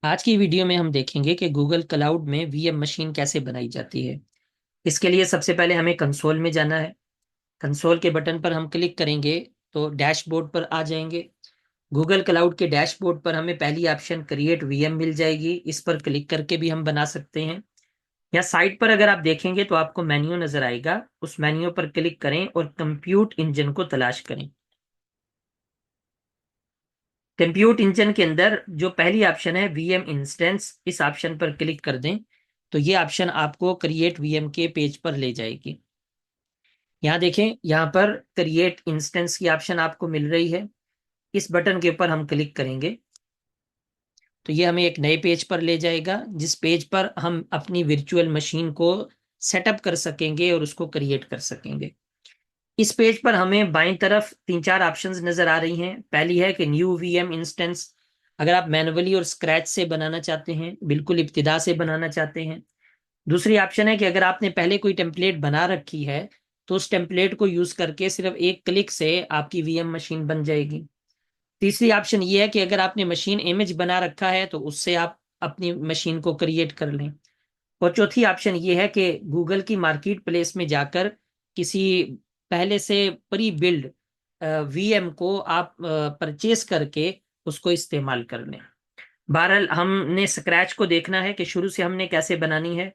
आज की वीडियो में हम देखेंगे कि गूगल क्लाउड में वीएम मशीन कैसे बनाई जाती है। इसके लिए सबसे पहले हमें कंसोल में जाना है। कंसोल के बटन पर हम क्लिक करेंगे तो डैशबोर्ड पर आ जाएंगे। गूगल क्लाउड के डैशबोर्ड पर हमें पहली ऑप्शन क्रिएट वीएम मिल जाएगी। इस पर क्लिक करके भी हम बना सकते हैं। या साइड पर अगर आप देखेंगे तो आपको मेन्यू नजर आएगा, उस मेन्यू पर क्लिक करें और कंप्यूट इंजन को तलाश करें। कंप्यूट इंजन के अंदर जो पहली ऑप्शन है वीएम इंस्टेंस, इस ऑप्शन पर क्लिक कर दें तो ये ऑप्शन आपको क्रिएट वीएम के पेज पर ले जाएगी। यहाँ देखें, यहाँ पर क्रिएट इंस्टेंस की ऑप्शन आपको मिल रही है। इस बटन के ऊपर हम क्लिक करेंगे तो ये हमें एक नए पेज पर ले जाएगा, जिस पेज पर हम अपनी वर्चुअल मशीन को सेटअप कर सकेंगे और उसको क्रिएट कर सकेंगे। इस पेज पर हमें बाईं तरफ तीन चार ऑप्शंस नजर आ रही हैं। पहली है कि न्यू वीएम इंस्टेंस, अगर आप मैनुअली और स्क्रैच से बनाना चाहते हैं, बिल्कुल इब्तिदा से बनाना चाहते हैं। दूसरी ऑप्शन है कि अगर आपने पहले कोई टेम्पलेट बना रखी है तो उस टेम्पलेट को यूज करके सिर्फ एक क्लिक से आपकी वीएम मशीन बन जाएगी। तीसरी ऑप्शन ये है कि अगर आपने मशीन इमेज बना रखा है तो उससे आप अपनी मशीन को क्रिएट कर लें। और चौथी ऑप्शन ये है कि गूगल की मार्केट प्लेस में जाकर किसी पहले से प्री बिल्ड वीएम को आप परचेस करके उसको इस्तेमाल कर लें। बहरहाल हमने स्क्रैच को देखना है कि शुरू से हमने कैसे बनानी है।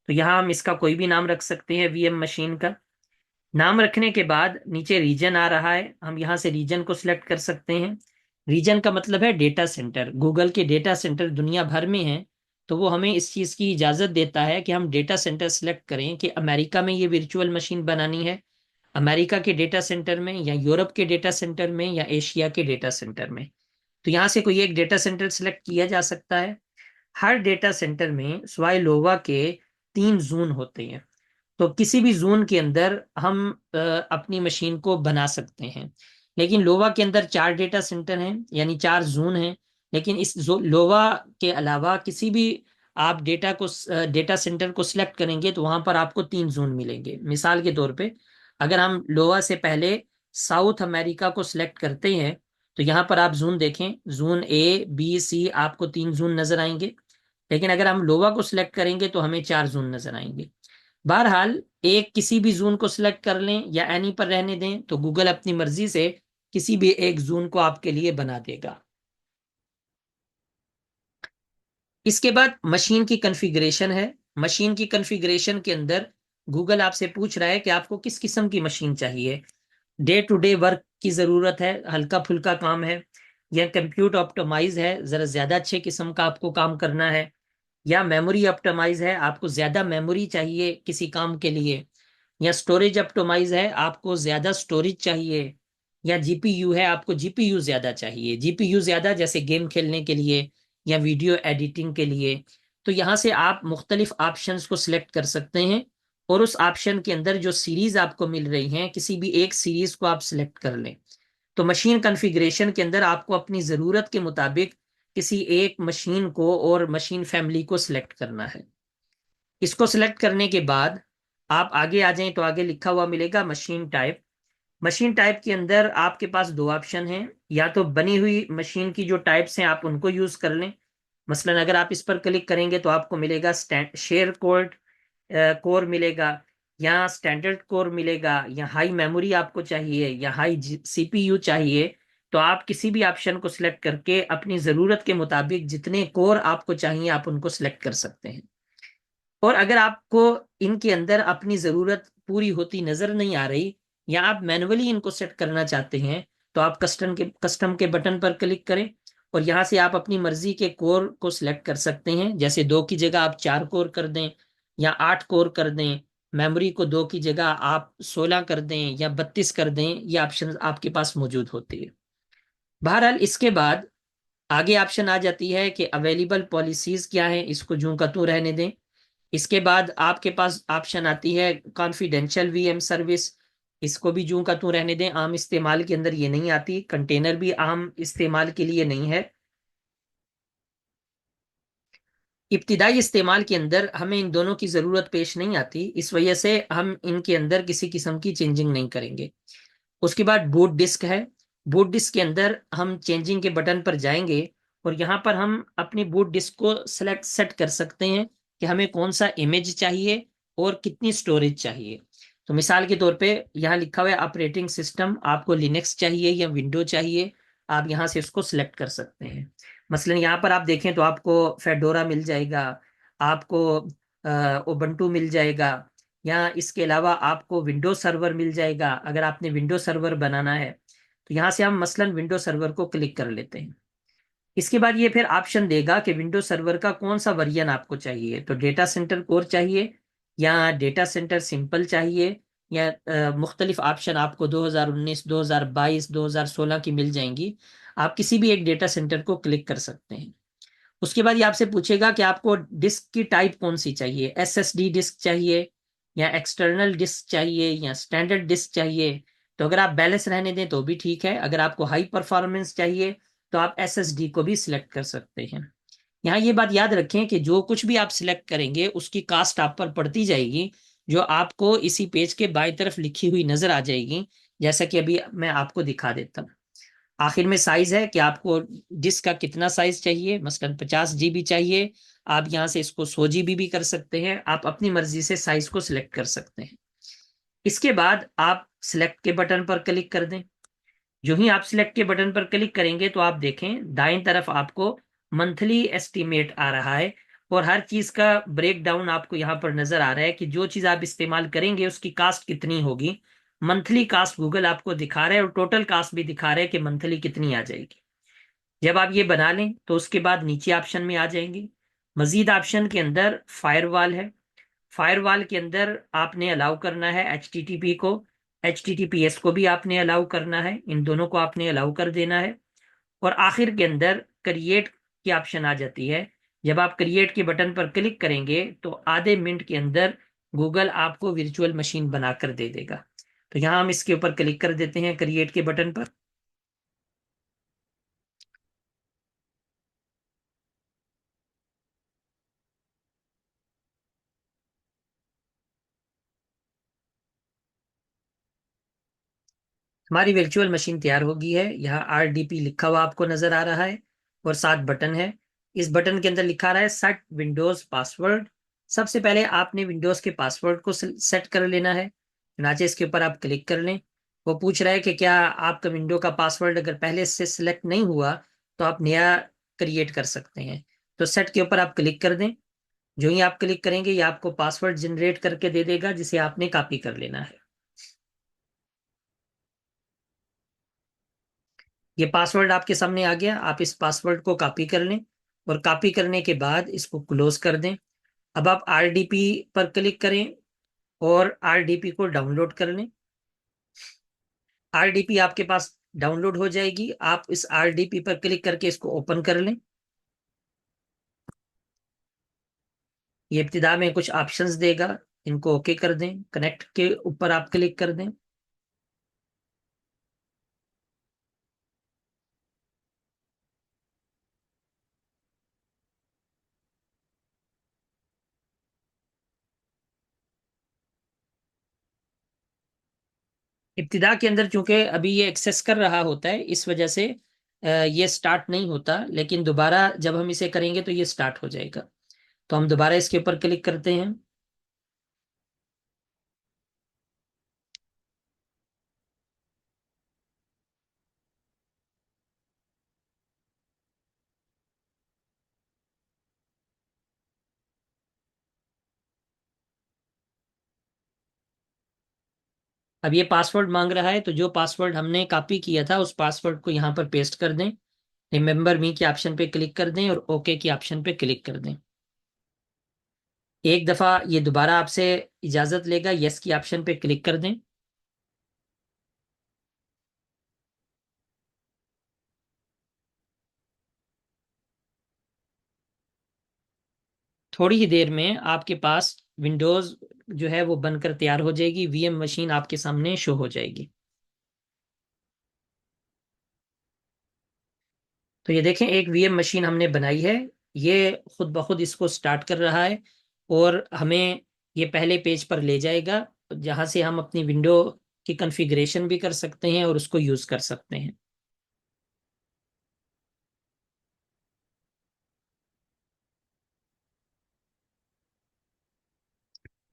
तो यहाँ हम इसका कोई भी नाम रख सकते हैं। वीएम मशीन का नाम रखने के बाद नीचे रीजन आ रहा है, हम यहाँ से रीजन को सिलेक्ट कर सकते हैं। रीजन का मतलब है डेटा सेंटर। गूगल के डेटा सेंटर दुनिया भर में हैं, तो वो हमें इस चीज़ की इजाज़त देता है कि हम डेटा सेंटर सिलेक्ट करें कि अमेरिका में ये वर्चुअल मशीन बनानी है, अमेरिका के डेटा सेंटर में, या यूरोप के डेटा सेंटर में, या एशिया के डेटा सेंटर में। तो यहाँ से कोई एक डेटा सेंटर सिलेक्ट किया जा सकता है। हर डेटा सेंटर में स्वाई लोवा के 3 जोन होते हैं, तो किसी भी जोन के अंदर हम अपनी मशीन को बना सकते हैं। लेकिन लोवा के अंदर 4 डेटा सेंटर हैं, यानी 4 जोन हैं। लेकिन इस लोवा के अलावा किसी भी आप डेटा सेंटर को सिलेक्ट करेंगे तो वहां पर आपको 3 जोन मिलेंगे। मिसाल के तौर पे अगर हम लोवा से पहले साउथ अमेरिका को सिलेक्ट करते हैं तो यहाँ पर आप जोन देखें, जोन ए बी सी, आपको 3 जोन नजर आएंगे। लेकिन अगर हम लोवा को सिलेक्ट करेंगे तो हमें 4 जोन नजर आएंगे। बहरहाल एक किसी भी जोन को सिलेक्ट कर लें या एनी पर रहने दें तो गूगल अपनी मर्जी से किसी भी एक जोन को आपके लिए बना देगा। इसके बाद मशीन की कॉन्फ़िगरेशन है। मशीन की कॉन्फ़िगरेशन के अंदर गूगल आपसे पूछ रहा है कि आपको किस किस्म की मशीन चाहिए। डे टू डे वर्क की ज़रूरत है, हल्का फुल्का काम है, या कंप्यूट ऑप्टिमाइज है, ज़रा ज़्यादा अच्छे किस्म का आपको काम करना है, या मेमोरी ऑप्टिमाइज है, आपको ज़्यादा मेमोरी चाहिए किसी काम के लिए, या स्टोरेज ऑप्टिमाइज है, आपको ज़्यादा स्टोरेज चाहिए, या जीपीयू है, आपको जीपीयू ज़्यादा चाहिए। जीपीयू ज़्यादा जैसे गेम खेलने के लिए या वीडियो एडिटिंग के लिए। तो यहाँ से आप मुख्तलिफ ऑप्शंस को सिलेक्ट कर सकते हैं और उस ऑप्शन के अंदर जो सीरीज आपको मिल रही हैं किसी भी एक सीरीज को आप सिलेक्ट कर लें। तो मशीन कॉन्फ़िगरेशन के अंदर आपको अपनी ज़रूरत के मुताबिक किसी एक मशीन को और मशीन फैमिली को सिलेक्ट करना है। इसको सिलेक्ट करने के बाद आप आगे आ जाएं तो आगे लिखा हुआ मिलेगा मशीन टाइप। मशीन टाइप के अंदर आपके पास दो ऑप्शन हैं, या तो बनी हुई मशीन की जो टाइप्स हैं आप उनको यूज कर लें। मसलन अगर आप इस पर क्लिक करेंगे तो आपको मिलेगा शेयर कोड कोर मिलेगा, या स्टैंडर्ड कोर मिलेगा, या हाई मेमोरी आपको चाहिए, या हाई सीपीयू चाहिए। तो आप किसी भी ऑप्शन को सिलेक्ट करके अपनी ज़रूरत के मुताबिक जितने कोर आपको चाहिए आप उनको सिलेक्ट कर सकते हैं। और अगर आपको इनके अंदर अपनी ज़रूरत पूरी होती नज़र नहीं आ रही, या आप मैनुअली इनको सेट करना चाहते हैं, तो आप कस्टम के बटन पर क्लिक करें और यहाँ से आप अपनी मर्जी के कोर को सिलेक्ट कर सकते हैं। जैसे 2 की जगह आप 4 कोर कर दें या 8 कोर कर दें, मेमोरी को 2 की जगह आप 16 कर दें या 32 कर दें, ये ऑप्शन आपके पास मौजूद होते हैं। बहरहाल इसके बाद आगे ऑप्शन आ जाती है कि अवेलेबल पॉलिसीज क्या है, इसको जूं का त्यों रहने दें। इसके बाद आपके पास ऑप्शन आती है कॉन्फिडेंशियल वीएम सर्विस, इसको भी जूं का त्यों रहने दें, आम इस्तेमाल के अंदर ये नहीं आती। कंटेनर भी आम इस्तेमाल के लिए नहीं है। इब्तिदाई इस्तेमाल के अंदर हमें इन दोनों की ज़रूरत पेश नहीं आती, इस वजह से हम इनके अंदर किसी किस्म की चेंजिंग नहीं करेंगे। उसके बाद बूट डिस्क है। बूट डिस्क के अंदर हम चेंजिंग के बटन पर जाएंगे और यहाँ पर हम अपनी बूट डिस्क को सेट कर सकते हैं कि हमें कौन सा इमेज चाहिए और कितनी स्टोरेज चाहिए। तो मिसाल के तौर पे यहाँ लिखा हुआ है ऑपरेटिंग सिस्टम, आपको लिनक्स चाहिए या विंडो चाहिए, आप यहाँ से इसको सिलेक्ट कर सकते हैं। मसलन यहाँ पर आप देखें तो आपको फेडोरा मिल जाएगा, आपको उबंटू मिल जाएगा, या इसके अलावा आपको विंडो सर्वर मिल जाएगा अगर आपने विंडो सर्वर बनाना है। तो यहाँ से हम मसलन विंडो सर्वर को क्लिक कर लेते हैं। इसके बाद ये फिर ऑप्शन देगा कि विंडो सर्वर का कौन सा वर्जन आपको चाहिए, तो डेटा सेंटर कोर चाहिए या डेटा सेंटर सिंपल चाहिए, या मुख्तलिफ ऑप्शन आपको 2019, 2022, 2016 की मिल जाएंगी। आप किसी भी एक डेटा सेंटर को क्लिक कर सकते हैं। उसके बाद ये आपसे पूछेगा कि आपको डिस्क की टाइप कौन सी चाहिए, एसएसडी डिस्क चाहिए या एक्सटर्नल डिस्क चाहिए या स्टैंडर्ड डिस्क चाहिए। तो अगर आप बैलेंस रहने दें तो भी ठीक है, अगर आपको हाई परफॉर्मेंस चाहिए तो आप एसएसडी को भी सिलेक्ट कर सकते हैं। यहाँ ये बात याद रखें कि जो कुछ भी आप सिलेक्ट करेंगे उसकी कास्ट आप पर पड़ती जाएगी, जो आपको इसी पेज के बाईं तरफ लिखी हुई नजर आ जाएगी, जैसा कि अभी मैं आपको दिखा देता हूँ। आखिर में साइज है कि आपको डिस्क का कितना साइज चाहिए, मसलन 50 GB चाहिए, आप यहाँ से इसको 100 GB भी कर सकते हैं, आप अपनी मर्जी से साइज को सिलेक्ट कर सकते हैं। इसके बाद आप सिलेक्ट के बटन पर क्लिक कर दें। जो ही आप सिलेक्ट के बटन पर क्लिक करेंगे तो आप देखें दाएं तरफ आपको मंथली एस्टीमेट आ रहा है, और हर चीज का ब्रेक डाउन आपको यहाँ पर नजर आ रहा है कि जो चीज आप इस्तेमाल करेंगे उसकी कास्ट कितनी होगी। मंथली कास्ट गूगल आपको दिखा रहा है और टोटल कास्ट भी दिखा रहा है कि मंथली कितनी आ जाएगी। जब आप ये बना लें तो उसके बाद नीचे ऑप्शन में आ जाएंगे। मजीद ऑप्शन के अंदर फायरवॉल है। फायरवॉल के अंदर आपने अलाउ करना है HTTP को, HTTPS को भी आपने अलाउ करना है, इन दोनों को आपने अलाउ कर देना है। और आखिर के अंदर क्रिएट की ऑप्शन आ जाती है। जब आप क्रिएट के बटन पर क्लिक करेंगे तो आधे मिनट के अंदर गूगल आपको वर्चुअल मशीन बनाकर दे देगा। तो यहाँ हम इसके ऊपर क्लिक कर देते हैं क्रिएट के बटन पर। हमारी वर्चुअल मशीन तैयार हो गई है। यहाँ RDP लिखा हुआ आपको नजर आ रहा है और 7 बटन है। इस बटन के अंदर लिखा रहा है सेट विंडोज पासवर्ड। सबसे पहले आपने विंडोज के पासवर्ड को सेट कर लेना है। चुनाचे इसके ऊपर आप क्लिक कर लें। वो पूछ रहा है कि क्या आपका विंडो का पासवर्ड अगर पहले से सिलेक्ट नहीं हुआ तो आप नया क्रिएट कर सकते हैं। तो सेट के ऊपर आप क्लिक कर दें। जो ही आप क्लिक करेंगे ये आपको पासवर्ड जनरेट करके दे देगा जिसे आपने कॉपी कर लेना है। ये पासवर्ड आपके सामने आ गया, आप इस पासवर्ड को कॉपी कर लें और कॉपी करने के बाद इसको क्लोज कर दें। अब आप RDP पर क्लिक करें और RDP को डाउनलोड कर लें। RDP आपके पास डाउनलोड हो जाएगी, आप इस RDP पर क्लिक करके इसको ओपन कर लें। ये इब्तिदा में कुछ ऑप्शंस देगा, इनको ओके कर दें, कनेक्ट के ऊपर आप क्लिक कर दें। इब्तिदा के अंदर चूंकि अभी ये एक्सेस कर रहा होता है इस वजह से ये स्टार्ट नहीं होता, लेकिन दोबारा जब हम इसे करेंगे तो ये स्टार्ट हो जाएगा। तो हम दोबारा इसके ऊपर क्लिक करते हैं। अब ये पासवर्ड मांग रहा है, तो जो पासवर्ड हमने कॉपी किया था उस पासवर्ड को यहाँ पर पेस्ट कर दें। रिमेंबर मी के ऑप्शन पे क्लिक कर दें और ओके के ऑप्शन पे क्लिक कर दें। एक दफ़ा ये दोबारा आपसे इजाज़त लेगा, यस की ऑप्शन पे क्लिक कर दें। थोड़ी ही देर में आपके पास विंडोज़ जो है वो बनकर तैयार हो जाएगी, VM मशीन आपके सामने शो हो जाएगी। तो ये देखें एक VM मशीन हमने बनाई है, ये खुद ब खुद इसको स्टार्ट कर रहा है और हमें ये पहले पेज पर ले जाएगा जहाँ से हम अपनी विंडो की कॉन्फ़िगरेशन भी कर सकते हैं और उसको यूज़ कर सकते हैं।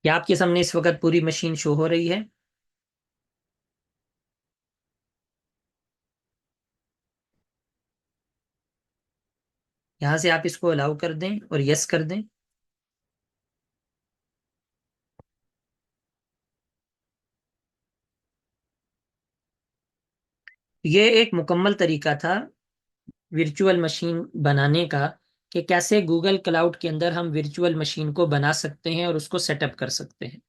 क्या आपके सामने इस वक्त पूरी मशीन शो हो रही है? यहां से आप इसको अलाउ कर दें और यस कर दें। ये एक मुकम्मल तरीका था वर्चुअल मशीन बनाने का, कि कैसे गूगल क्लाउड के अंदर हम वर्चुअल मशीन को बना सकते हैं और उसको सेटअप कर सकते हैं।